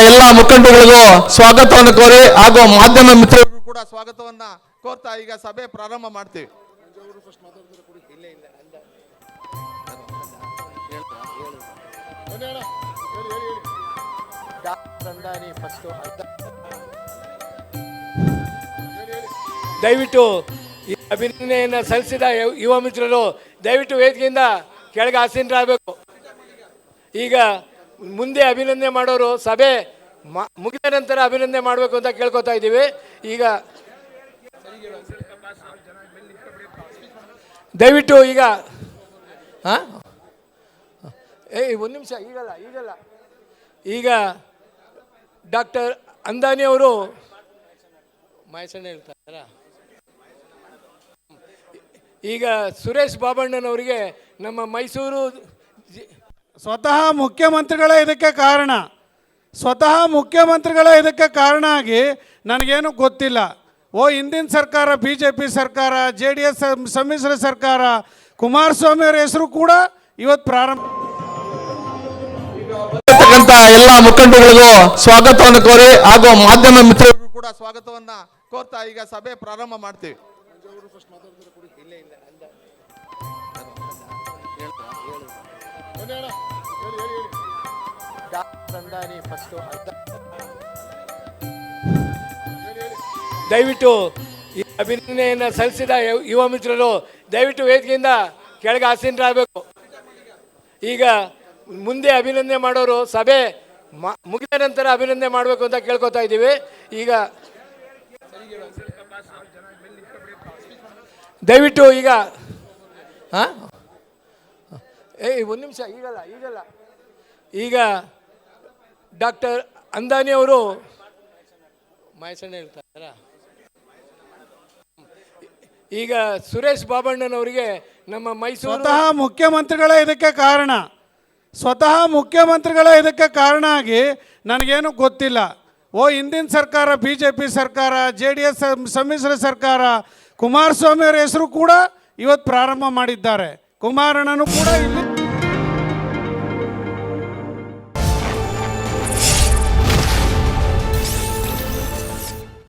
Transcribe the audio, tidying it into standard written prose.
ಎಲ್ಲ ಮುಖಂಡರಿಗೂ ಸ್ವಾಗತವನ್ನು ಕೋರಿ ಹಾಗೂ ಮಾಧ್ಯಮ ಮಿತ್ರರಿಗೂ ಕೂಡ ಸ್ವಾಗತವನ್ನ ಕೋರ್ತಾ ಈಗ ಸಭೆ ಪ್ರಾರಂಭ ಮಾಡ್ತೀವಿ. ದಯವಿಟ್ಟು ಈ ಅಭಿನಂದನೆಯನ್ನು ಸಲ್ಲಿಸಿದ ಯುವ ಮಿತ್ರರು ದಯವಿಟ್ಟು ವೇದಿಕೆಯಿಂದ ಕೆಳಗೆ ಆಸೀನರಾಗಬೇಕು. ಈಗ ಮುಂದೆ ಅಭಿನಂದನೆ ಮಾಡೋರು ಸಭೆ ಮುಗಿದ ನಂತರ ಅಭಿನಂದನೆ ಮಾಡಬೇಕು ಅಂತ ಕೇಳ್ಕೊತಾ ಇದ್ದೀವಿ. ಈಗ ದಯವಿಟ್ಟು ಈಗ ಒಂದು ನಿಮಿಷ ಈಗಲ್ಲ ಈಗ ಡಾಕ್ಟರ್ ಅಂದಾನಿ ಅವರು ಮಹೇಶಣ್ಣ ಹೇಳ್ತಾರ. ಈಗ ಸುರೇಶ್ ಬಾಬಣ್ಣನವರಿಗೆ ನಮ್ಮ ಮೈಸೂರು ಸ್ವತಃ ಮುಖ್ಯಮಂತ್ರಿಗಳೇ ಇದಕ್ಕೆ ಕಾರಣ ಆಗಿ ನನಗೇನು ಗೊತ್ತಿಲ್ಲ. ಹಿಂದಿನ ಸರ್ಕಾರ BJP ಸರ್ಕಾರ, JDS ಸಮ್ಮಿಶ್ರ ಸರ್ಕಾರ, ಕುಮಾರಸ್ವಾಮಿ ಅವರ ಹೆಸರು ಕೂಡ ಇವತ್ತು ಪ್ರಾರಂಭ. ಎಲ್ಲ ಮುಖಂಡರಿಗೂ ಸ್ವಾಗತವನ್ನು ಕೋರಿ ಹಾಗೂ ಮಾಧ್ಯಮ ಮಿತ್ರರಿಗೂ ಕೂಡ ಸ್ವಾಗತವನ್ನ ಕೋರ್ತಾ ಈಗ ಸಭೆ ಪ್ರಾರಂಭ ಮಾಡ್ತೀವಿ. ದಯವಿಟ್ಟು ಈ ಅಭಿನಂದನೆಯನ್ನು ಸಲ್ಲಿಸಿದ ಯುವ ಮಿತ್ರರು ದಯವಿಟ್ಟು ವೇದಿಕೆಯಿಂದ ಕೆಳಗೆ ಆಸೀನರಾಗಬೇಕು. ಈಗ ಮುಂದೆ ಅಭಿನಂದನೆ ಮಾಡೋರು ಸಭೆ ಮುಗಿದ ನಂತರ ಅಭಿನಂದನೆ ಮಾಡಬೇಕು ಅಂತ ಕೇಳ್ಕೊತಾ ಇದ್ದೀವಿ. ಈಗ ದಯವಿಟ್ಟು ಈಗ ಒಂದು ನಿಮಿಷ ಈಗಲ್ಲ ಈಗ ಡಾಕ್ಟರ್ ಅಂದಾನಿ ಅವರು ಮಹೇಶಣ್ಣ ಹೇಳ್ತಾರ. ಈಗ ಸುರೇಶ್ ಬಾಬಣ್ಣನವರಿಗೆ ನಮ್ಮ ಮೈಸೂರು ಸ್ವತಃ ಮುಖ್ಯಮಂತ್ರಿಗಳೇ ಇದಕ್ಕೆ ಕಾರಣ ಆಗಿ ನನಗೇನು ಗೊತ್ತಿಲ್ಲ. ಹಿಂದಿನ ಸರ್ಕಾರ BJP ಸರ್ಕಾರ, JDS ಸಮ್ಮಿಶ್ರ ಸರ್ಕಾರ, ಕುಮಾರಸ್ವಾಮಿ ಅವರ ಹೆಸರು ಕೂಡ ಇವತ್ತು ಪ್ರಾರಂಭ ಮಾಡಿದ್ದಾರೆ. ಕುಮಾರಣ್ಣನು ಕೂಡ ಇಲ್ಲಿ